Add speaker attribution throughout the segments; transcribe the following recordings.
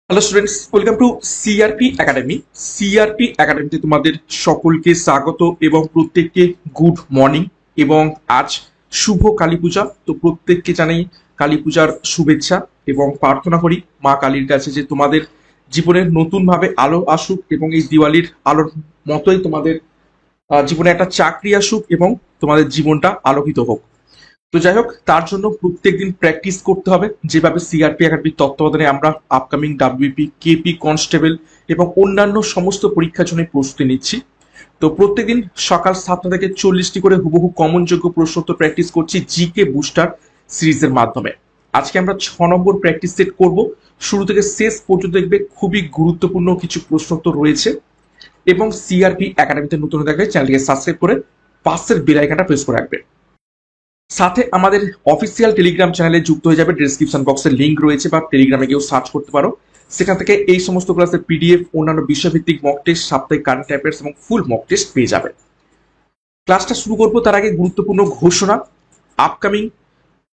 Speaker 1: Hello students, welcome to CRP academy. CRP একাডেমিতে তোমাদের সকলকে স্বাগত এবং প্রত্যেককে গুড মর্নিং। এবং আজ শুভ কালী পূজা, তো প্রত্যেককে জানাই কালী পূজার শুভেচ্ছা এবং প্রার্থনা করি মা কালীর কাছে যে তোমাদের জীবনের নতুনভাবে আলো আসুক এবং এই দিওয়ালির আলোর মতোই তোমাদের জীবনে একটা চাকরি আসুক এবং তোমাদের জীবনটা আলোকিত হোক। তো যাই হোক, তার জন্য প্রত্যেকদিন প্র্যাকটিস করতে হবে, যেভাবে সিআরপি একাডেমির তত্ত্বাবধানে আমরা আপকামিং ডাব্লিউপি, কেপি কনস্টেবল এবং অন্যান্য সমস্ত পরীক্ষার জন্য প্রস্তুতি নিচ্ছি। তো প্রত্যেকদিন সকাল 7টা থেকে 40টি করে হুবহু কমনযোগ্য প্রশ্নোত্তর প্র্যাকটিস করছি জিকে বুস্টার সিরিজের মাধ্যমে। আজকে আমরা 6 নম্বর প্র্যাকটিস সেট করব। শুরু থেকে শেষ পর্যন্ত দেখবে খুবই গুরুত্বপূর্ণ কিছু প্রশ্নোত্তর রয়েছে। এবং সিআরপি একাডেমিতে নতুন হয়ে থাকলে চ্যানেলটিকে সাবস্ক্রাইব করে পাশের বেল আইকনটা প্রেস করে রাখবে। সাথে আমাদের অফিসিয়াল টেলিগ্রাম চ্যানেলে যুক্ত হয়ে যাবে, ডেসক্রিপশন বক্সে লিংক রয়েছে, বা টেলিগ্রামে গিয়েও সার্চ করতে পারো। সেখান থেকে এই সমস্ত ক্লাসের পিডিএফ, অন্যান্য বিষয়ভিত্তিক মক টেস্ট, সাপ্তাহিক কারেন্ট অ্যাফেয়ার্স এবং ফুল মক টেস্ট পেয়ে যাবে। ক্লাসটা শুরু করবো তার আগে গুরুত্বপূর্ণ ঘোষণা। আপকামিং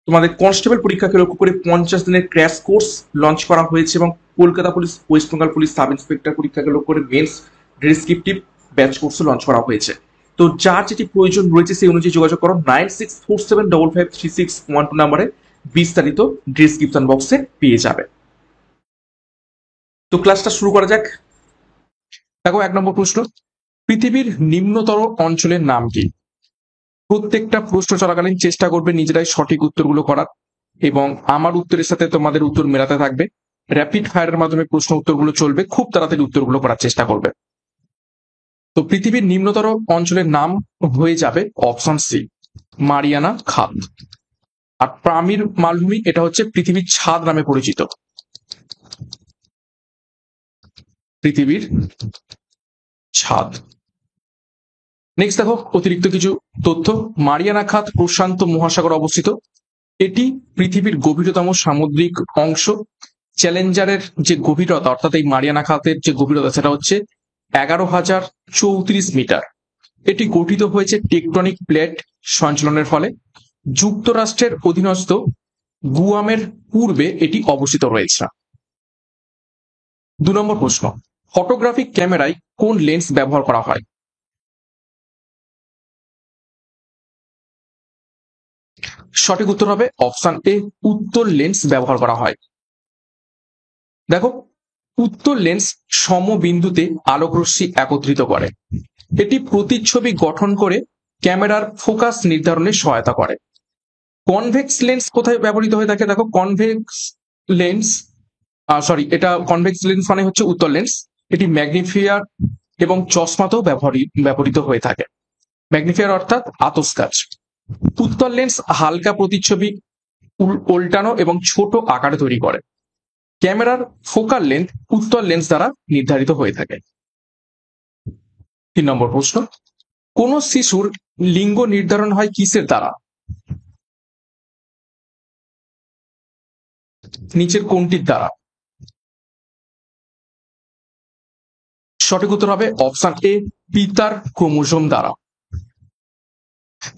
Speaker 1: তোমাদের কনস্টেবল পরীক্ষাকে লক্ষ্য করে 50 দিনের ক্র্যাশ কোর্স লঞ্চ করা হয়েছে এবং Kolkata police, West Bengal police sub inspector পরীক্ষাকে লক্ষ্য করে মেন্স ডেসক্রিপটিভ ব্যাচ কোর্সও লঞ্চ করা হয়েছে। তো যার যেটি প্রয়োজন রয়েছে সেই অনুযায়ী যোগাযোগ করো 9647553612 নাম্বারে। বিস্তারিত ডিসক্রিপশন বক্সে পেয়ে যাবে। তো ক্লাসটা শুরু করা যাক। দেখো, 1 নম্বর প্রশ্ন, পৃথিবীর নিম্নতর অঞ্চলের নাম কি? প্রত্যেকটা প্রশ্ন চলাকালীন চেষ্টা করবে নিজেরাই সঠিক উত্তরগুলো করার, এবং আমার উত্তরের সাথে তোমাদের উত্তর মেলাতে থাকবে। র্যাপিড ফায়ারের মাধ্যমে প্রশ্ন উত্তরগুলো চলবে, খুব তাড়াতাড়ি উত্তরগুলো করার চেষ্টা করবে। তো পৃথিবীর নিম্নতর অঞ্চলের নাম হয়ে যাবে অপশন সি, মারিয়ানা খাত। আর পামির মালভূমি, এটা হচ্ছে পৃথিবীর ছাদ নামে পরিচিত। পৃথিবীর ছাদ। নেক্সট দেখো অতিরিক্ত কিছু তথ্য। মারিয়ানা খাত প্রশান্ত মহাসাগরে অবস্থিত। এটি পৃথিবীর গভীরতম সামুদ্রিক অংশ। চ্যালেঞ্জারের যে গভীরতা, অর্থাৎ এই মারিয়ানা খাতের যে গভীরতা, সেটা হচ্ছে 11,034 মিটার। এটি গঠিত হয়েছে টেকটনিক প্লেট সঞ্চালনের ফলে। যুক্তরাষ্ট্রের অধীনস্থ গুয়ামের পূর্বে এটি অবস্থিত রয়েছে। 2 নম্বর প্রশ্ন, ফটোগ্রাফিক ক্যামেরায় কোন লেন্স ব্যবহার করা হয়? সঠিক উত্তর হবে অপশন এ, উত্তল লেন্স ব্যবহার করা হয়। দেখো, উত্তল লেন্স সমবিন্দুতে আলোকরশ্মি একত্রিত করে। এটি প্রতিচ্ছবি গঠন করে ক্যামেরার ফোকাস নির্ধারণে সহায়তা করে। কনভেক্স লেন্স কোথায় ব্যবহৃত হয়ে থাকে? দেখো, কনভেক্স লেন্স, এটা কনভেক্স লেন্স মানে হচ্ছে উত্তল লেন্স। এটি ম্যাগনিফায়ার এবং চশমাতেও ব্যবহৃত হয়ে থাকে। ম্যাগনিফায়ার অর্থাৎ আতশকাচ। উত্তল লেন্স হালকা প্রতিচ্ছবি উল্টানো এবং ছোট আকারে তৈরি করে। ক্যামেরার ফোকাল লেন্থ উত্তল লেন্স দ্বারা নির্ধারিত হয়ে থাকে। 3 নম্বর প্রশ্ন, কোন শিশুর লিঙ্গ নির্ধারণ হয় কিসের দ্বারা? নিচের কোনটির দ্বারা? সঠিক উত্তর হবে অপশন এ, পিতার ক্রোমোজোম দ্বারা।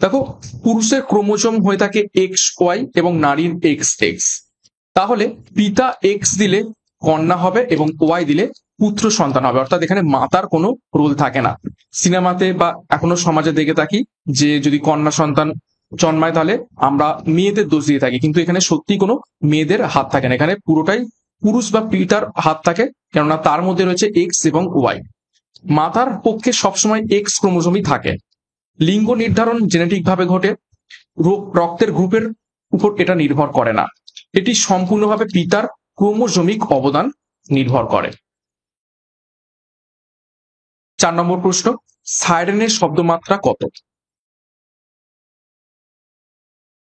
Speaker 1: দেখো, পুরুষের ক্রোমোজোম হয়ে থাকে XY এবং নারীর XX। তাহলে পিতা X দিলে কন্যা হবে এবং Y দিলে পুত্র সন্তান হবে, অর্থাৎ এখানে মাতার কোনো রোল থাকে না। সিনেমাতে বা এখনো সমাজে দেখে থাকি যে যদি কন্যা সন্তান জন্মায় তাহলে আমরা মেয়েদের দোষ দিয়ে থাকি, কিন্তু এখানে সত্যি কোনো মেয়েদের হাত থাকে না, এখানে পুরোটাই পুরুষ বা পিতার হাত থাকে, কেননা তার মধ্যে রয়েছে X এবং Y। মাতার পক্ষে সবসময় X ক্রোমোজোমই থাকে। লিঙ্গ নির্ধারণ জেনেটিক ভাবে ঘটে, রক্তের গ্রুপের উপর এটা নির্ভর করে না। এটি সম্পূর্ণভাবে পিতার ক্রোমোজোমিক অবদান নির্ভর করে। 4 নম্বর প্রশ্ন, সাইরেনের শব্দমাত্রা কত?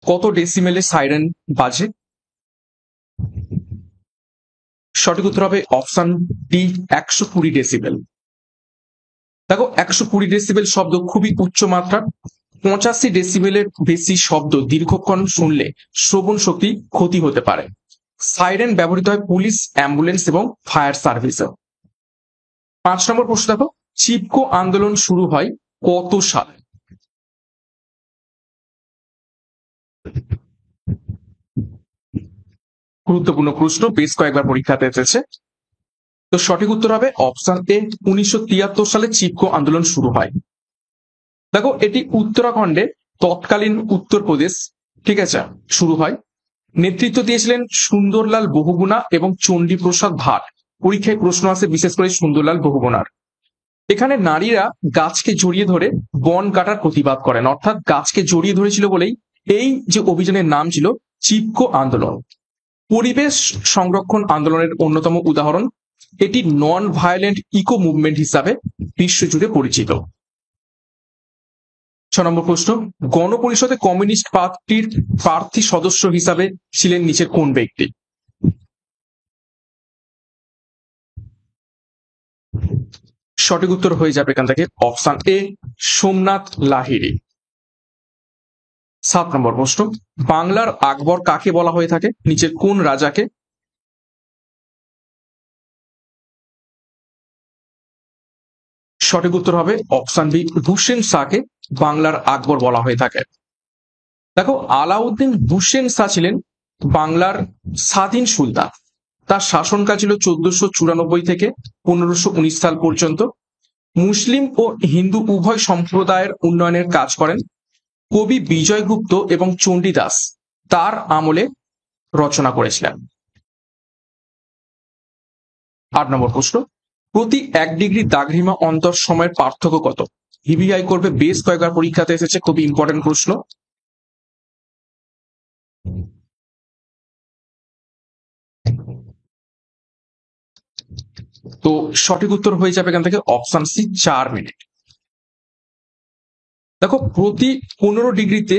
Speaker 1: কত ডেসিমেলে সাইরেন বাজে? সঠিক উত্তর হবে অপশন ডি, 120 ডেসিবেল। দেখো, 120 ডেসিবেল শব্দ খুবই উচ্চ মাত্রা। 85 ডেসিবেলের বেশি শব্দ দীর্ঘক্ষণ শুনলে শ্রবণ শক্তি ক্ষতি হতে পারে। সাইরেন ব্যবহৃত হয় পুলিশ, অ্যাম্বুলেন্স এবং ফায়ার সার্ভিসে। 5 নম্বর প্রশ্ন দেখো, চিপকো আন্দোলন শুরু হয় কত সালে? গুরুত্বপূর্ণ প্রশ্ন, বেশ কয়েকবার পরীক্ষাতে এসেছে। তো সঠিক উত্তর হবে অপশন এ, 1973 সালে চিপকো আন্দোলন শুরু হয়। দেখো এটি উত্তরাখণ্ডে, তৎকালীন উত্তরপ্রদেশ, ঠিক আছে, শুরু হয়। নেতৃত্ব দিয়েছিলেন সুন্দরলাল বহুগুণা এবং চণ্ডীপ্রসাদ ভাট। পরীক্ষায় প্রশ্ন আসে বিশেষ করে সুন্দরলাল বহুগুণার। এখানে নারীরা গাছকে জড়িয়ে ধরে বন কাটার প্রতিবাদ করেন, অর্থাৎ গাছকে জড়িয়ে ধরেছিল বলেই এই যে অভিযানের নাম ছিল চিপকো আন্দোলন। পরিবেশ সংরক্ষণ আন্দোলনের অন্যতম উদাহরণ। এটি নন ভায়োলেন্ট ইকো মুভমেন্ট হিসাবে বিশ্বজুড়ে পরিচিত। 6 নম্বর প্রশ্ন, গণপরিষদে কমিউনিস্ট পার্টির প্রার্থী সদস্য হিসাবে ছিলেন নিচের কোন ব্যক্তি? সঠিক উত্তর হয়ে যাবে এখান থেকে অপশন এ, সোমনাথ লাহিড়ী। 7 নম্বর প্রশ্ন, বাংলার আকবর কাকে বলা হয়ে থাকে? নিচের কোন রাজাকে? সঠিক উত্তর হবে অপশন বি, হুসেন শাহকে বাংলার আকবর বলা হয়ে থাকে। দেখো আলাউদ্দিন হুসেন শাহ ছিলেন বাংলার স্বাধীন সুলতান। তার শাসনকাল ছিল 1494 থেকে 1519 সাল পর্যন্ত। মুসলিম ও হিন্দু উভয় সম্প্রদায়ের উন্নয়নের কাজ করেন। কবি বিজয়গুপ্ত এবং চণ্ডীদাস তার আমলে রচনা করেছিলেন। 8 নম্বর প্রশ্ন, প্রতি 1 ডিগ্রি দ্রাঘিমা অন্তর সময়ের পার্থক্য কত? ভিভিআই করবে, বেশ কয়েকবার পরীক্ষাতে এসেছে, খুবই ইম্পর্টেন্ট প্রশ্ন। তো সঠিক উত্তর হয়ে যাবে এখান থেকে অপশন সি, 4 মিনিট। দেখো প্রতি 15 ডিগ্রিতে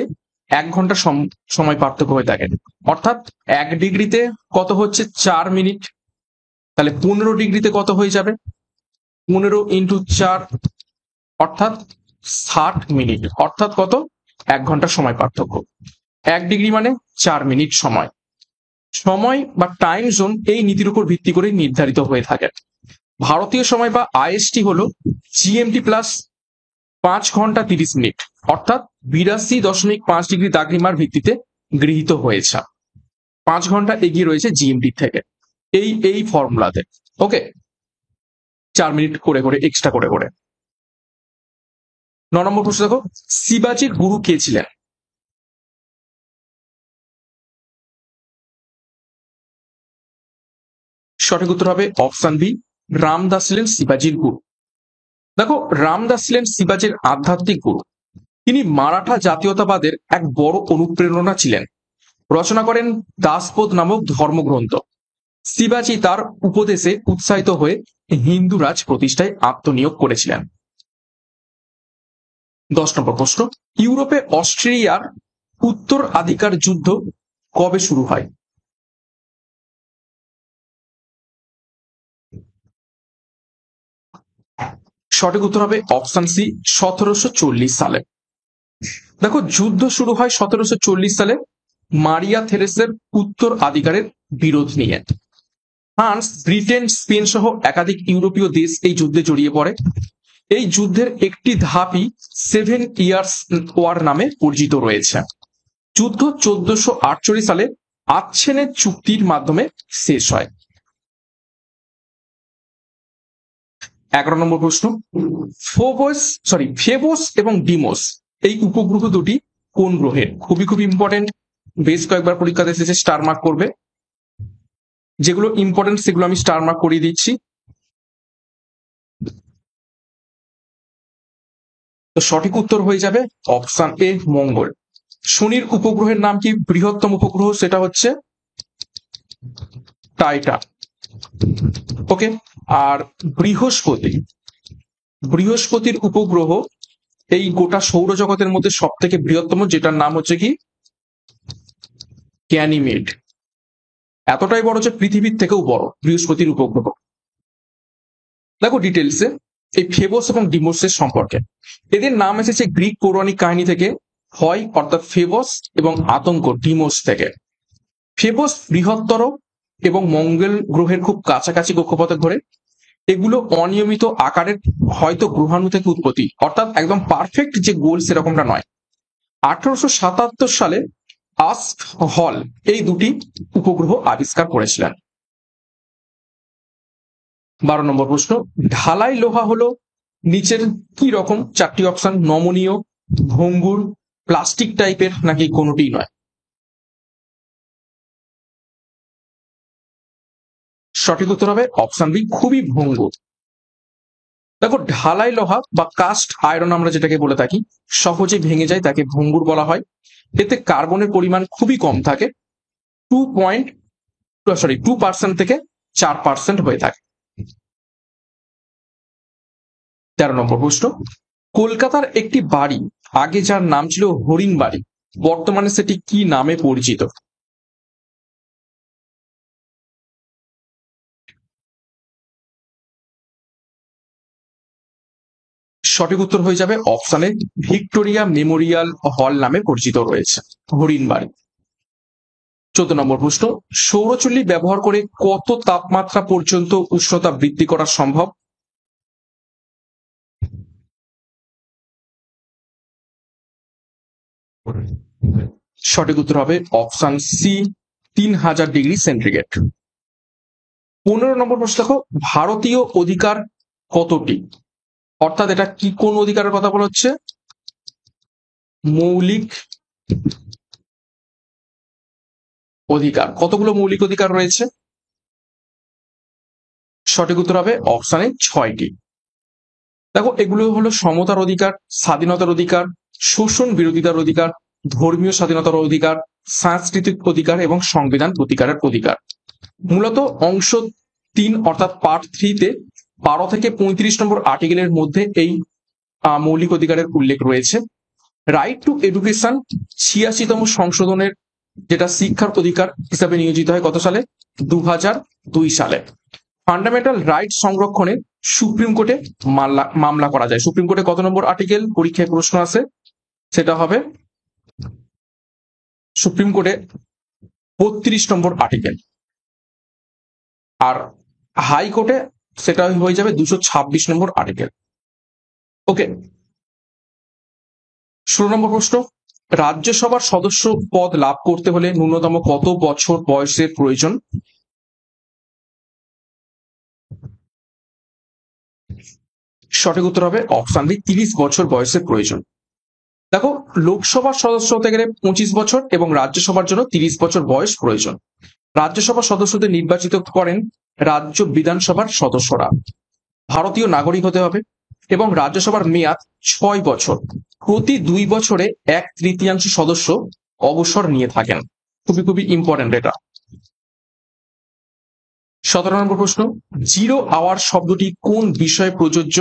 Speaker 1: 1 ঘন্টা সময় পার্থক্য হয়ে থাকে, অর্থাৎ 1 ডিগ্রিতে কত হচ্ছে 4 মিনিট, তাহলে 15 ডিগ্রিতে কত হয়ে যাবে 15 ইন্টু 4, অর্থাৎ 60 মিনিট, অর্থাৎ কত 1 ঘন্টা সময় পার্থক্য। 1 ডিগ্রি মানে 4 মিনিট সময়। সময় বা টাইম জোন এই নীতির উপর ভিত্তি করে নির্ধারিত হয়ে থাকে। ভারতীয় সময় বা আইএসটি হলো জিএমটি প্লাস 5 ঘন্টা 30 মিনিট, অর্থাৎ 82.5 ডিগ্রি দ্রাঘিমার ভিত্তিতে গৃহীত হয়েছে। 5 ঘন্টা এগিয়ে রয়েছে জিএমটি থেকে এই ফর্মুলাতে। ওকে, 4 মিনিট করে করে এক্সট্রা করে করে। 9 নম্বর প্রশ্ন দেখো, শিবাজির গুরু কে ছিলেন? সঠিক উত্তর হবে অপশন বি, রামদাস ছিলেন শিবাজির গুরু। দেখো রামদাস ছিলেন শিবাজির আধ্যাত্মিক গুরু। তিনি মারাঠা জাতীয়তাবাদের এক বড় অনুপ্রেরণা ছিলেন। রচনা করেন দাসবোধ নামক ধর্মগ্রন্থ। শিবাজি তার উপদেশে উৎসাহিত হয়ে হিন্দু রাজ প্রতিষ্ঠায় আত্মনিয়োগ করেছিলেন। 10 নম্বর প্রশ্ন, ইউরোপে অস্ট্রেলিয়ার উত্তরাধিকার যুদ্ধ কবে শুরু হয়? সঠিক উত্তর হবে অপশন সি, 1740 সালে। দেখো যুদ্ধ শুরু হয় 1740 সালে মারিয়া থেরেসের উত্তরাধিকারের বিরোধ নিয়ে। ফ্রান্স, ব্রিটেন, স্পেন সহ একাধিক ইউরোপীয় দেশ এই যুদ্ধে জড়িয়ে পড়ে। এই যুদ্ধের একটি ধাপই 7 ইয়ার্স ওয়ার নামে পরিচিত রয়েছে। যুদ্ধ 1448 সালে আচ্ছেনের চুক্তির মাধ্যমে শেষ হয়। 11 নম্বর প্রশ্ন, ফেবোস এবং ডিমোস এই উপগ্রহ দুটি কোন গ্রহের? খুবই খুব ইম্পর্টেন্ট, বেশ কয়েকবার পরীক্ষাতে এসেছে, স্টার মার্ক করবে। যেগুলো ইম্পর্টেন্ট সেগুলো আমি স্টার মার্ক করিয়ে দিচ্ছি। তো সঠিক উত্তর হয়ে যাবে অপশন এ, মঙ্গল। শনির উপগ্রহের নাম কি? বৃহত্তম উপগ্রহ সেটা হচ্ছে টাইটান। ওকে, আর বৃহস্পতির উপগ্রহ এই গোটা সৌরজগতের মধ্যে সব থেকে বৃহত্তম, যেটার নাম হচ্ছে কি গ্যানিমেড। এতটাই বড় যে পৃথিবীর থেকেও বড় বৃহস্পতির উপগ্রহ। দেখো ডিটেলসে এই ফেবোস এবং ডিমোসের সম্পর্কে। এদের নাম এসেছে গ্রিক পৌরাণিক কাহিনী থেকে, হয় অর্থাৎ ফেবোস এবং আতঙ্ক ডিমোস থেকে। ফেবোস বৃহত্তর এবং মঙ্গল গ্রহের খুব কাছাকাছি কক্ষপথে ঘোরে। এগুলো অনিয়মিত আকারের, হয়তো গ্রহাণু থেকে উৎপত্তি, অর্থাৎ একদম পারফেক্ট যে গোল সেরকমটা নয়। 1877 সালে আস্ক হল এই দুটি উপগ্রহ আবিষ্কার করেছিলেন। 12 নম্বর প্রশ্ন, ঢালাই লোহা হলো নিচের কি রকম? 4টি অপশন, নমনীয়, ভঙ্গুর, প্লাস্টিক টাইপের, নাকি কোনোটি নয়? সঠিক উত্তর হবে অপশন বি, খুবই ভঙ্গুর। দেখো, ঢালাই লোহা বা কাস্ট আয়রন আমরা যেটাকে বলে থাকি, সহজে ভেঙে যায়, তাকে ভঙ্গুর বলা হয়। এতে কার্বনের পরিমাণ খুবই কম থাকে, 2% থেকে 4% হয়ে থাকে। 13 নম্বর প্রশ্ন, কলকাতার একটি বাড়ি আগে যার নাম ছিল হরিণ বাড়ি, বর্তমানে সেটি কি নামে পরিচিত? সঠিক উত্তর হয়ে যাবে অপশানে ভিক্টোরিয়া মেমোরিয়াল হল নামে পরিচিত রয়েছে হরিণ বাড়ি। 14 নম্বর প্রশ্ন, সৌরচুল্লি ব্যবহার করে কত তাপমাত্রা পর্যন্ত উষ্ণতা বৃদ্ধি করা সম্ভব? সঠিক উত্তর হবে অপশন সি, 3000 ডিগ্রি সেন্টিগ্রেড। 15 নম্বর প্রশ্ন দেখো, ভারতীয় অধিকার কতটি? অর্থাৎ এটা কি, কোন অধিকারের কথা বলা হচ্ছে? মৌলিক অধিকার। কতগুলো মৌলিক অধিকার রয়েছে? সঠিক উত্তর হবে অপশানে 6টি। দেখো, এগুলো হলো সমতার অধিকার, স্বাধীনতার অধিকার, শোষণ বিরোধিতার অধিকার, ধর্মীয় স্বাধীনতার অধিকার, সাংস্কৃতিক অধিকার এবং সংবিধান প্রতিকারের অধিকার। মূলত অংশ 3 অর্থাৎ পার্ট 3-তে 12 থেকে 35 নম্বর আর্টিকেলের মধ্যে এই মৌলিক অধিকারের উল্লেখ রয়েছে। রাইট টু এডুকেশন 86তম সংশোধনের, যেটা শিক্ষার অধিকার হিসাবে নিয়োজিত হয় কত সালে? 2002 সালে। ফান্ডামেন্টাল রাইট সংরক্ষণে সুপ্রিম কোর্টে মামলা করা যায়। সুপ্রিম কোর্টে কত নম্বর আর্টিকেল পরীক্ষায় প্রশ্ন আসে? সেটা হবে সুপ্রিম কোর্টে 32 নম্বর আর্টিকেল। আর হাইকোর্টে সেটা হয়ে যাবে 226 নম্বর আর্টিকেল। ওকে। 16 নম্বর প্রশ্ন, রাজ্যসভার সদস্য পদ লাভ করতে হলে ন্যূনতম কত বছর বয়সের প্রয়োজন? সঠিক উত্তর হবে অপশন বি, 30 বছর বয়সের প্রয়োজন। দেখো, লোকসভার সদস্য হতে গেলে 25 বছর এবং রাজ্যসভার জন্য 30 বছর বয়স প্রয়োজন। রাজ্যসভার সদস্যদের নির্বাচিত করেন রাজ্য বিধানসভার সদস্যরা। ভারতীয় নাগরিক হতে হবে এবং রাজ্যসভার মেয়াদ 6 বছর। প্রতি 2 বছরে 1/3 সদস্য অবসর নিয়ে থাকেন। খুবই খুবই ইম্পর্টেন্ট এটা। 17 নম্বর প্রশ্ন, জিরো আওয়ার শব্দটি কোন বিষয়ে প্রযোজ্য?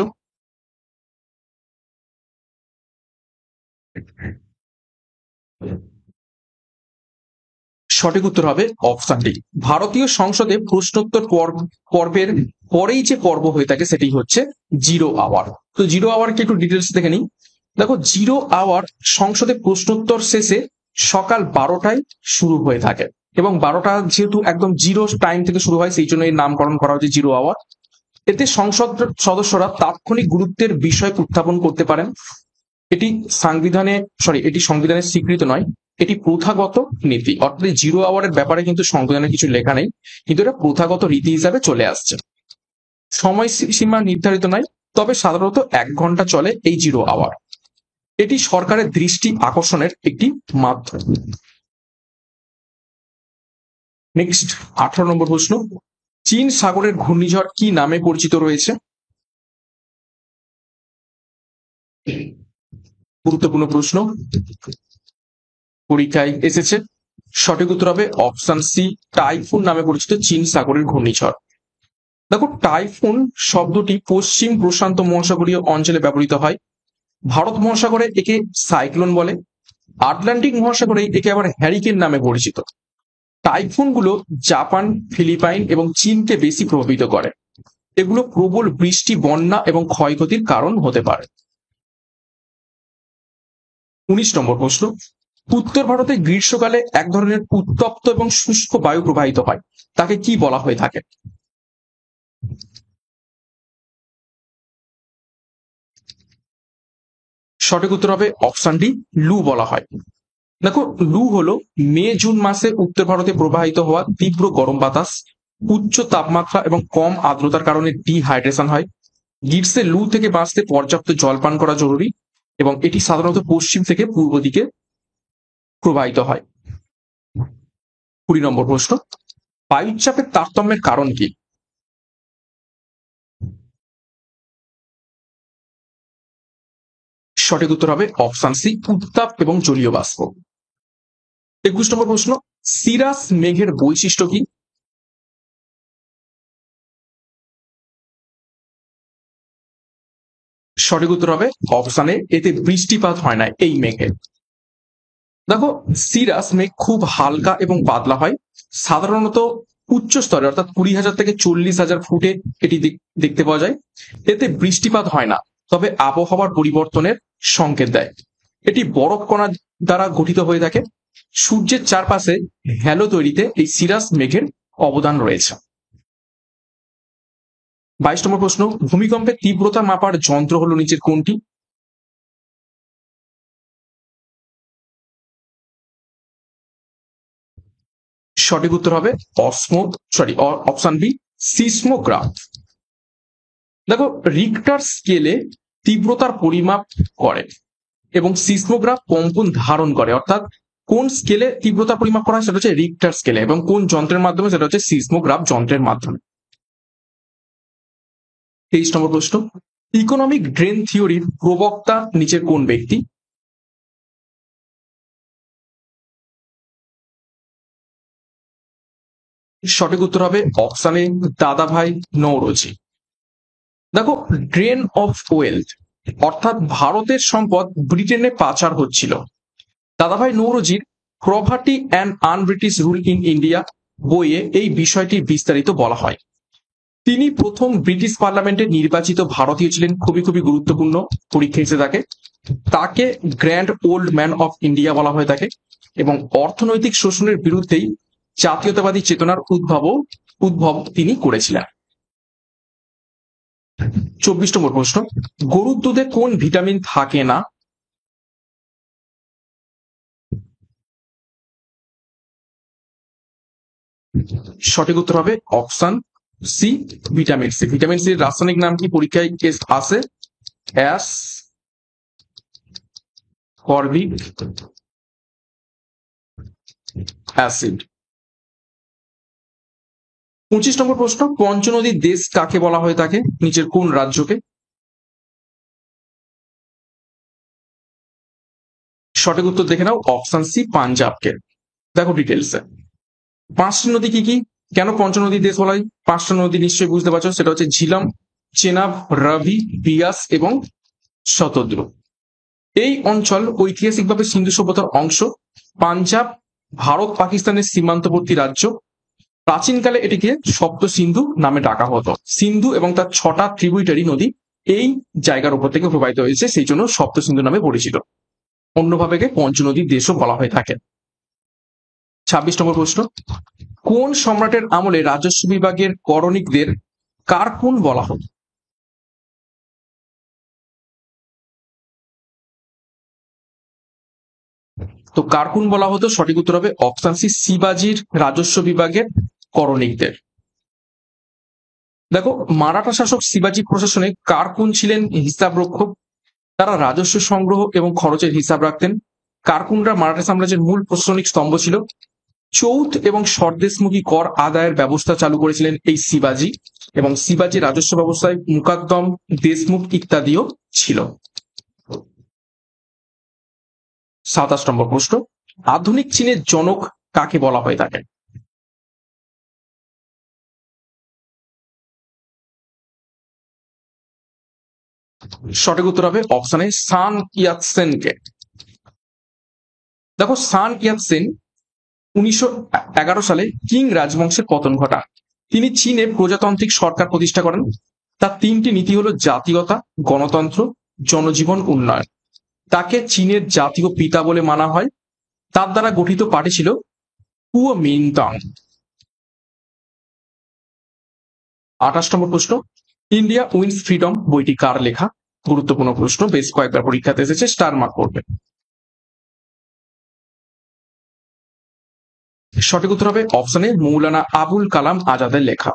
Speaker 1: সঠিক উত্তর হবে অপশন ডি। ভারতীয় সংসদে প্রশ্নোত্তর পর্বের পরেই যে পর্ব হয়ে থাকে সেটি হচ্ছে জিরো আওয়ার। তো জিরো আওয়ারকে একটু ডিটেলস দেখে নিই। দেখো, জিরো আওয়ার সংসদে প্রশ্নোত্তর শেষে সকাল 12টায় শুরু হয়ে থাকে এবং 12টা যেহেতু একদম জিরো টাইম থেকে শুরু হয়, সেই জন্য এর নামকরণ করা হয়েছে জিরো আওয়ার। এতে সংসদ সদস্যরা তাৎক্ষণিক গুরুত্বের বিষয় উত্থাপন করতে পারেন। এটি সংবিধানের স্বীকৃত নয়, এটি প্রথাগত নীতি। অর্থাৎ জিরো আওয়ারের ব্যাপারে কিন্তু সংবিধানে কিছু লেখা নেই, কিন্তু এটা প্রথাগত রীতি হিসাবে চলে আসছে। সময় সীমা নির্ধারিত নয়, তবে সাধারণত 1 ঘন্টা চলে এই জিরো আওয়ার। এটি সরকারের দৃষ্টি আকর্ষণের একটি মাধ্যম। নেক্সট 18 নম্বর প্রশ্ন, চীন সাগরের ঘূর্ণিঝড় কি নামে পরিচিত রয়েছে? গুরুত্বপূর্ণ প্রশ্ন, পরীক্ষায় এসেছে। সঠিক উত্তর হবে অপশন সি, টাইফুন নামে পরিচিত চীন সাগরের ঘূর্ণিঝড়। দেখো, টাইফুন শব্দটি পশ্চিম প্রশান্ত মহাসাগরীয় অঞ্চলে ব্যবহৃত হয়। ভারত মহাসাগরে একে সাইক্লোন বলে, আটলান্টিক মহাসাগরে একে আবার হ্যারিকেন নামে পরিচিত। টাইফুন গুলো জাপান, ফিলিপাইন এবং চীনকে বেশি প্রভাবিত করে। এগুলো প্রবল বৃষ্টি, বন্যা এবং ক্ষয়ক্ষতির কারণ হতে পারে। 19 নম্বর প্রশ্ন, উত্তর ভারতে গ্রীষ্মকালে এক ধরনের উত্তপ্ত এবং শুষ্ক বায়ু প্রবাহিত হয়, তাকে কি বলা হয়ে থাকে? সঠিক উত্তর হবে অপশন ডি, লু বলা হয়। দেখো, লু হলো মে জুন মাসে উত্তর ভারতে প্রবাহিত হওয়া তীব্র গরম বাতাস। উচ্চ তাপমাত্রা এবং কম আর্দ্রতার কারণে ডিহাইড্রেশন হয়। গ্রীষ্মে লু থেকে বাঁচতে পর্যাপ্ত জল পান করা জরুরি এবং এটি সাধারণত পশ্চিম থেকে পূর্ব দিকে প্রবাহিত হয়। 20 নম্বর প্রশ্ন, বায়ুচাপের তারতম্যের কারণ কি? সঠিক উত্তর হবে অপশন সি, উত্তাপ এবং জলীয় বাষ্প। 21 নম্বর প্রশ্ন, সিরাস মেঘের বৈশিষ্ট্য কি? সঠিক উত্তর হবে অপশন এ, এতে বৃষ্টিপাত হয় না এই মেঘে। দেখো, সিরাস মেঘ খুব হালকা এবং পাতলা হয়, সাধারণত উচ্চ স্তরে অর্থাৎ 20,000 থেকে 40,000 ফুটে এটি দেখতে পাওয়া যায়। এতে বৃষ্টিপাত হয় না, তবে আবহাওয়ার পরিবর্তনের সংকেত দেয়। এটি বরফ কণা দ্বারা গঠিত হয়ে থাকে। সূর্যের চারপাশে হ্যালো তৈরিতে এই সিরাস মেঘের অবদান রয়েছে। 22 নম্বর প্রশ্ন, ভূমিকম্পের তীব্রতা মাপার যন্ত্র হলো নিচের কোনটি? সঠিক উত্তর হবে অপশন বি, সিসমোগ্রাফ। দেখো, রিক্টার স্কেলে তীব্রতার পরিমাপ করে এবং সিসমোগ্রাফ কম্পন ধারণ করে, অর্থাৎ কোন স্কেলে তীব্রতা পরিমাপ করা হয় সেটা হচ্ছে রিক্টার স্কেলে, এবং কোন যন্ত্রের মাধ্যমে সেটা হচ্ছে সিসমোগ্রাফ যন্ত্রের মাধ্যমে। 23 নম্বর প্রশ্ন, ইকোনমিক ড্রেন থিওরির প্রবক্তা নিচের কোন ব্যক্তি? সঠিক উত্তর হবে অপশন এ, দাদাভাই নওরোজি। দেখো, ড্রেন অফ ওয়েলথ অর্থাৎ ভারতের সম্পদ ব্রিটেনে পাচার হচ্ছিল, দাদাভাই নওরোজির poverty and unBritish rule in India বইয়ে এই বিষয়টি বিস্তারিত বলা হয়। তিনি প্রথম ব্রিটিশ পার্লামেন্টে নির্বাচিত ভারতীয় ছিলেন, খুবই খুবই গুরুত্বপূর্ণ পরীক্ষা এসে থাকে। তাকে grand old man of India বলা হয়ে থাকে এবং অর্থনৈতিক শোষণের বিরুদ্ধেই জাতীয়তাবাদী চেতনার উদ্ভব তিনি করেছিলেন। 24 নম্বর প্রশ্ন, গরুর দুধে কোন ভিটামিন থাকে না? সঠিক উত্তর হবে option C, vitamin C. Vitamin C এর রাসায়নিক নাম কি পরীক্ষায় আসে? As করবিক acid. 25 নম্বর প্রশ্ন, পঞ্চনদীর দেশ কাকে বলা হয়ে থাকে? নিচের কোন রাজ্যকে? সঠিক উত্তর দেখে নাও, অপশন সি, পাঞ্জাবকে। দেখো ডিটেলসে, 5টি নদী কি কি, কেন পঞ্চনদীর দেশ বলা হয়? 5টা নদী নিশ্চয়ই বুঝতে পারছো, সেটা হচ্ছে ঝিলাম, চেনাব, রাভি, বিয়াস এবং শতদ্রু। এই অঞ্চল ঐতিহাসিকভাবে সিন্ধু সভ্যতার অংশ। পাঞ্জাব ভারত পাকিস্তানের সীমান্তবর্তী রাজ্য। প্রাচীনকালে এটিকে সপ্ত সিন্ধু নামে ডাকা হতো। সিন্ধু এবং তার 6টা ট্রিবিউটারি নদী এই জায়গার উপর থেকে প্রবাহিত হয়েছে, সেই জন্য সপ্ত সিন্ধু নামে পরিচিত। অন্যভাবে পঞ্চনদীর দেশও বলা হয়ে থাকে। 26 নম্বর প্রশ্ন, কোন সম্রাটের আমলে রাজস্ব বিভাগের করণিকদের কারকুন বলা হতো? তো কারকুন বলা হতো, সঠিক উত্তর হবে অপশন সি, শিবাজির রাজস্ব বিভাগের করণিকদের। দেখো, মারাঠা শাসক শিবাজি প্রশাসনে কারকুন ছিলেন হিসাবরক্ষক। তারা রাজস্ব সংগ্রহ এবং খরচের হিসাব রাখতেন। কারকুনরা মারাঠা সাম্রাজ্যের মূল প্রশাসনিক স্তম্ভ ছিল। চৌথ এবং স্বদেশমুখী কর আদায়ের ব্যবস্থা চালু করেছিলেন এই শিবাজি, এবং শিবাজি রাজস্ব ব্যবস্থায় মুকাদ্দম, দেশমুখ ইত্যাদিও ছিল। 27 নম্বর প্রশ্ন, আধুনিক চীনের জনক কাকে বলা হয়ে থাকে? সঠিক উত্তর হবে অপশন এ, সান ইয়াতসেনকে। দেখো, সান ইয়াতসেন 1911 সালে কিং রাজবংশের পতন ঘটান। তিনি চীনে প্রজাতান্ত্রিক সরকার প্রতিষ্ঠা করেন। তার 3টি নীতি হলো জাতীয়তা, গণতন্ত্র, জনজীবন উন্নয়ন। তাকে চীনের জাতীয় পিতা বলে মানা হয়। তার দ্বারা গঠিত পার্টি ছিল কুওমিন্টাং। 28 নম্বর প্রশ্ন, ইন্ডিয়া উইন্স ফ্রিডম বইটি কার লেখা? গুরুত্বপূর্ণ প্রশ্ন, বেশ কয়েকবার পরীক্ষাতে এসেছে, স্টার মার্ক করবে। সঠিক উত্তর হবে অপশনে মৌলানা আবুল কালাম আজাদের লেখা।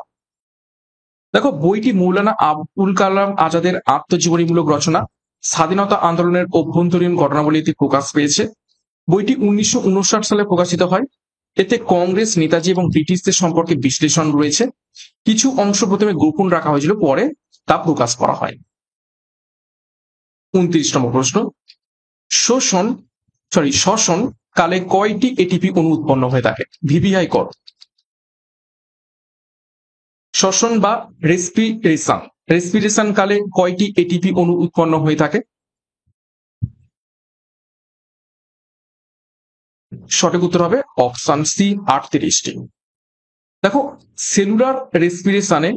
Speaker 1: দেখো বইটি মৌলানা আবুল কালাম আজাদের আত্মজীবনীমূলক রচনা, স্বাধীনতা আন্দোলনের অভ্যন্তরীণ ঘটনাবলীতে প্রকাশ পেয়েছে। বইটি 1959 সালে প্রকাশিত হয়। এতে কংগ্রেস, নেতাজি এবং ব্রিটিশদের সম্পর্কে বিশ্লেষণ রয়েছে। কিছু অংশ প্রথমে গোপন রাখা হয়েছিল, পরে তা প্রকাশ করা হয়। 29তম প্রশ্ন, শ্বসন কালে কয়টি এটিপি অণু উৎপন্ন হয়ে থাকে? ভিভিআই কর। শ্বসন বা রেসপিরেশন কালে কয়টি এটিপি অণু উৎপন্ন হয়ে থাকে? সঠিক উত্তর হবে অপশন সি 38টি। দেখো সেলুলার রেসপিরেশনে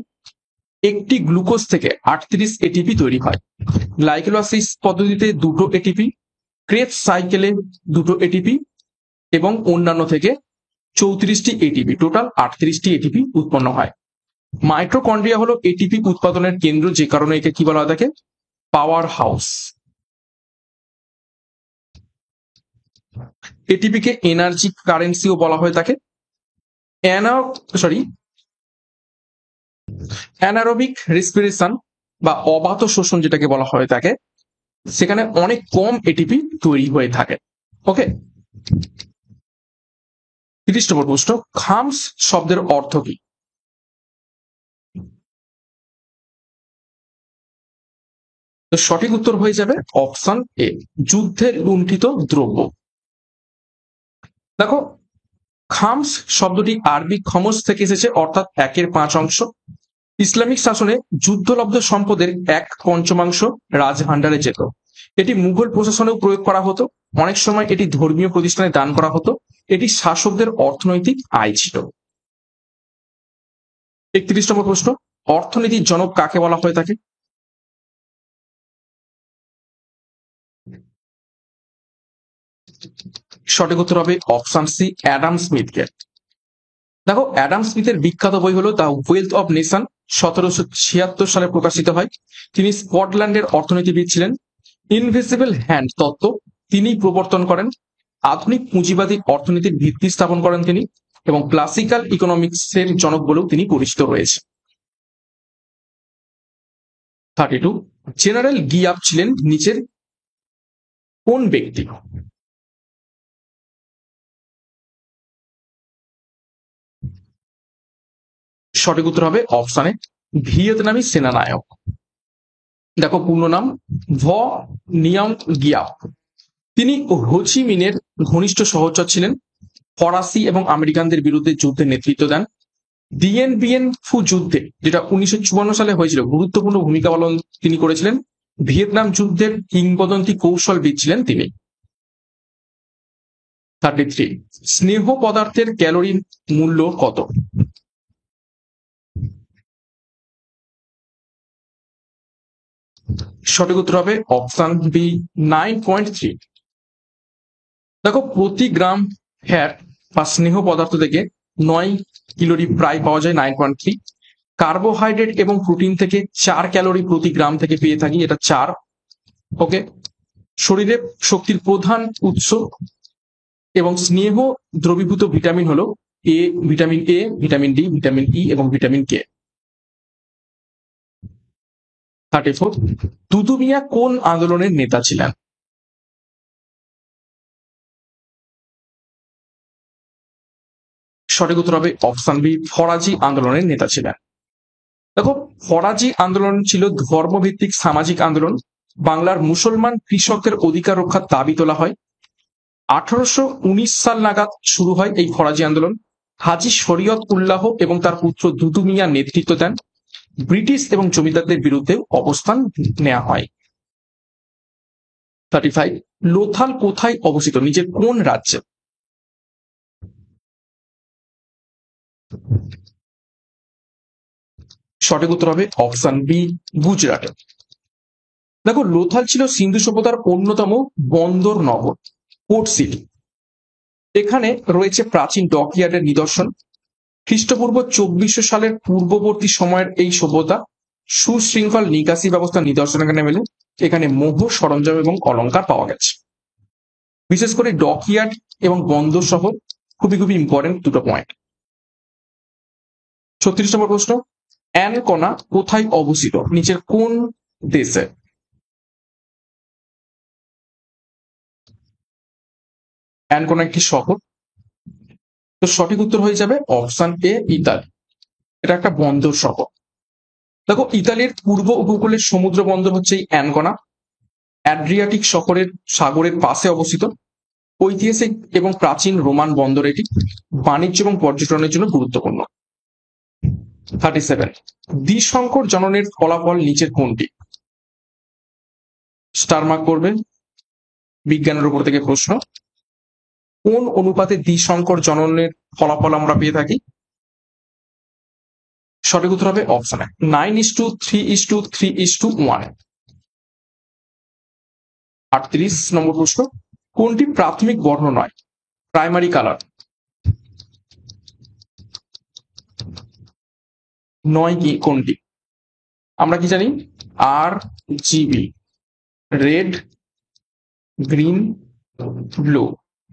Speaker 1: একটি গ্লুকোজ থেকে 38 এটিপি তৈরি হয়। গ্লাইকোলাইসিস পদ্ধতিতে 2টো এটিপি, ক্রেবস সাইকেলে 2টো এটিপি এবং অন্যান্য থেকে 34টি এটিপি, টোটাল 38টি এটিপি উৎপন্ন হয়। মাইটোকন্ড্রিয়া হলো এটিপি উৎপাদনের কেন্দ্র, যে কারণে একে কি বলা হয় থাকে? Power house. এটিপিকে এনার্জি কারেন্সিও বলা হয়ে থাকে। অ্যানারোবিক রেসপিরেশন বা অবাত শোষণ যেটাকে বলা হয়ে থাকে, সেখানে অনেক কম এটিপি তৈরি হয়ে থাকে। ওকে, 30তম প্রশ্ন, খামস শব্দের অর্থ কি? তো সঠিক উত্তর হয়ে যাবে অপশন এ, যুদ্ধের লুণ্ঠিত দ্রব্য। দেখো খামস শব্দটি আরবি খমস থেকে এসেছে, অর্থাৎ 1/5 অংশ। ইসলামিক শাসনে যুদ্ধলব্ধ সম্পদের 1/5 রাজভান্ডারে যেত। এটি মুঘল প্রশাসনেও প্রয়োগ করা হতো। অনেক সময় এটি ধর্মীয় প্রতিষ্ঠানে দান করা হতো। এটি শাসকদের অর্থনৈতিক আয় ছিল। 31তম প্রশ্ন, অর্থনীতির জনক কাকে বলা হয়ে থাকে? সঠিক উত্তর হবে অপশন সি, অ্যাডাম স্মিথকে। দেখো অ্যাডাম স্মিথের বিখ্যাত বই হলো দ্য ওয়েলথ অফ নেশন, 1776 সালে প্রকাশিত হয়। তিনি স্কটল্যান্ডের অর্থনীতিবিদ ছিলেন। ইনভিজিবল হ্যান্ড তত্ত্ব তিনি প্রবর্তন করেন। আধুনিক পুঁজিবাদী অর্থনীতির ভিত্তি স্থাপন করেন তিনি, এবং ক্লাসিক্যাল ইকোনমিক্সের জনক বলেও তিনি পরিচিত রয়েছে। 32, জেনারেল গিয়াপ ছিলেন নিচের কোন ব্যক্তি? সঠিক উত্তর হবে অপশনে ভিয়েতনামি সেনানায়ক। দেখো পূর্ণ নাম ভ নিয়াম গিয়াপ। তিনি হোচি মিনের ঘনিষ্ঠ সহচর ছিলেন। ফরাসি এবং আমেরিকানদের বিরুদ্ধে যুদ্ধে নেতৃত্ব দেন। ডিএন বিএন ফু যুদ্ধে, যেটা 1954 সালে হয়েছিল, গুরুত্বপূর্ণ ভূমিকা পালন তিনি করেছিলেন। ভিয়েতনাম যুদ্ধের কিংবদন্তি কৌশলবিদ ছিলেন তিনি। 33, স্নেহ পদার্থের ক্যালোরি মূল্য কত? সঠিক উত্তর হবে অপশন বি 9.3। দেখো প্রতি গ্রাম ফ্যাট বা স্নেহ পদার্থ থেকে 9 ক্যালোরি প্রায় পাওয়া যায়, 9.3। কার্বোহাইড্রেট এবং প্রোটিন থেকে 4 ক্যালোরি প্রতি গ্রাম থেকে পেয়ে থাকি, এটা 4। ওকে, শরীরে শক্তির প্রধান উৎস এবং স্নেহ দ্রবীভূত ভিটামিন হলো vitamin A, vitamin D, vitamin E এবং ভিটামিন কে। 34, দুদু মিয়া কোন আন্দোলনের নেতা ছিলেন? সঠিক উত্তর হবে অপশন বি, ফরাজি আন্দোলনের নেতা ছিলেন। দেখো ফরাজি আন্দোলন ছিল ধর্মভিত্তিক সামাজিক আন্দোলন। বাংলার মুসলমান কৃষকদের অধিকার রক্ষার দাবি তোলা হয়। 1819 সাল নাগাদ শুরু হয় এই ফরাজি আন্দোলন। হাজী শরীয়ত উল্লাহ এবং তার পুত্র দুদু মিয়া নেতৃত্ব দেন। ব্রিটিশ এবং জমিদারদের বিরুদ্ধে অবস্থান নেওয়া হয়। 35, লোথাল কোথায় অবস্থিত? নিজের কোন রাজ্যে? সঠিক উত্তর হবে অপশন বি, গুজরাটে। দেখো লোথাল ছিল সিন্ধু সভ্যতার অন্যতম বন্দর নগর, পোর্ট সিটি। এখানে রয়েছে প্রাচীন ডকইয়ার্ডের নিদর্শন। খ্রিস্টপূর্ব 2400 সালের পূর্ববর্তী সময়ের এই সভ্যতা সুশৃঙ্খল নিকাশি ব্যবস্থার নিদর্শন এখানে মেলে। এখানে মোহ, সরঞ্জাম এবং অলংকার পাওয়া গেছে। বিশেষ করে ডকইয়ার্ড এবং বন্দর শহর খুবই খুবই ইম্পর্টেন্ট দুটো পয়েন্ট। 36 নম্বর প্রশ্ন, অ্যানকোনা কোথায় অবস্থিত? নিচের কোন দেশে? অ্যানকোনা একটি শহর। তো সঠিক উত্তর হয়ে যাবে অপশন এ, ইতালি। এটা একটা বন্দর শহর। দেখো, ইতালির পূর্ব উপকূলের সমুদ্র বন্দর হচ্ছে এই অ্যানকোনা। অ্যাড্রিয়াটিক সাগরের পাশে অবস্থিত। ঐতিহাসিক এবং প্রাচীন রোমান বন্দর এটি। বাণিজ্য এবং পর্যটনের জন্য গুরুত্বপূর্ণ। 37, দ্বিসংকর জননের ফলাফল নিচের কোনটি? স্টার মার্ক করবেন, বিজ্ঞানের উপর থেকে প্রশ্ন। কোন অনুপাতে দ্বিসংকর জননের ফলাফল আমরা পেয়ে থাকি? সঠিক উত্তর হবে অপশন এ, 9:3:3:1। 38 নম্বর প্রশ্ন, কোনটি প্রাথমিক বর্ণ নয়? প্রাইমারি কালার নয় কি কোনটি? আমরা কি জানি? আর জিবি, রেড, গ্রিন, ব্লু,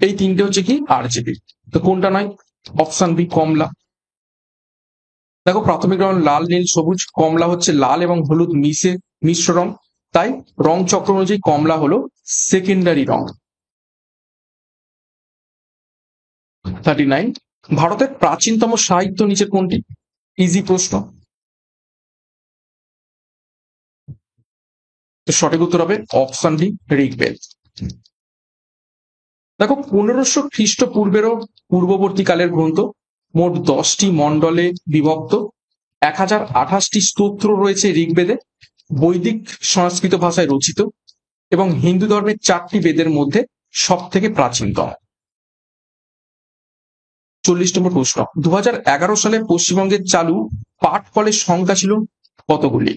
Speaker 1: এই তিনটে হচ্ছে কি আর জিবি। তো কোনটা নয়? অপশন বি, কমলা। দেখো, প্রাথমিক রং লাল, নীল, সবুজ। কমলা হচ্ছে লাল এবং হলুদ মিশ্র রং, তাই রং চক্র অনুযায়ী কমলা হলো সেকেন্ডারি রং। 39, ভারতের প্রাচীনতম সাহিত্য নিচের কোনটি? ইজি প্রশ্ন। তো সঠিক উত্তর হবে অপশন ডি, ঋগ্বেদ। দেখো, 1500 খ্রিস্টপূর্বেরও পূর্ববর্তীকালের গ্রন্থ, মোট 10টি মণ্ডলে বিভক্ত, 1028টি স্তোত্র রয়েছে ঋগ্বেদে, বৈদিক সংস্কৃত ভাষায় রচিত এবং হিন্দু ধর্মের 4টি বেদের মধ্যে সব থেকে প্রাচীনতম। 40 নম্বর প্রশ্ন, 2011 সালে পশ্চিমবঙ্গের চালু পাট কলের সংখ্যা ছিল কতগুলি?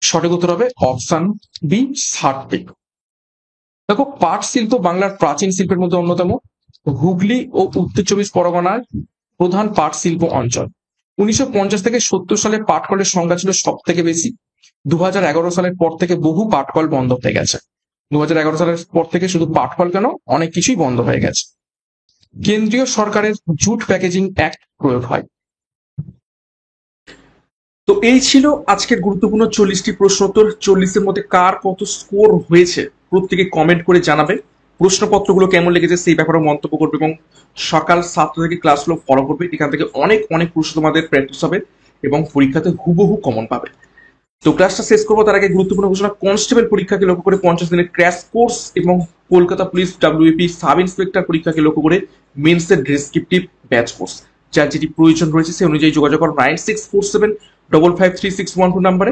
Speaker 1: সঠিক উত্তর হবে অপশন বি, 60টি। দেখো, পাট শিল্প বাংলার প্রাচীন শিল্পের মধ্যে অন্যতম। হুগলি ও উত্তর 24 পরগনার প্রধান পাট শিল্প অঞ্চল। 1950 থেকে 70 সালে পাটকলের সংখ্যা ছিল সব থেকে বেশি। 2011 সালের পর থেকে বহু পাটকল বন্ধ হয়ে গেছে। 2011 সালের পর থেকে শুধু পাটকল কেন, অনেক কিছুই বন্ধ হয়ে গেছে। কেন্দ্রীয় সরকারের জুট প্যাকেজিং অ্যাক্ট প্রয়োগ হয়। তো এই ছিল আজকের গুরুত্বপূর্ণ 40টি প্রশ্নোত্তর। 40-এর মধ্যে কার কত স্কোর হয়েছে প্রত্যেকে কমেন্ট করে জানাবে। প্রশ্নপত্রগুলো কেমন লেগেছে সেই ব্যাপারে মন্তব্য করবে এবং সকাল 7টা থেকে ক্লাসগুলো ফলো করবে। এখান থেকে অনেক অনেক প্রশ্ন তোমাদের প্র্যাকটিস হবে এবং পরীক্ষাতে হুবহু কমন পাবে। তো ক্লাসটা শেষ করবো তার আগে গুরুত্বপূর্ণ ঘোষণা, কনস্টেবল পরীক্ষাকে লক্ষ্য করে 50 দিনের ক্র্যাশ কোর্স এবং Kolkata police WAP sub inspector পরীক্ষাকে লক্ষ্য করে মেন্সের ডেসক্রিপটিভ ব্যাচ কোর্স। যার যেটি প্রয়োজন রয়েছে সেই অনুযায়ী যোগাযোগ করো 9647553612 নাম্বারে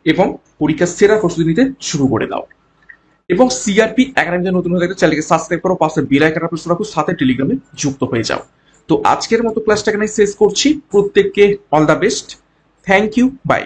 Speaker 1: এবং পরীক্ষার সেরা প্রস্তুতি নিতে শুরু করে দাও। এবং CRP একাডেমিতে নতুন হয়ে থাকলে চ্যানেলকে সাবস্ক্রাইব করো, পাশে বেল আইকনটা প্রেস রাখো, সাথে টেলিগ্রামে যুক্ত হয়ে যাও। তো আজকের মতো ক্লাসটা এখানে শেষ করছি। প্রত্যেককে all the best. Thank you, by.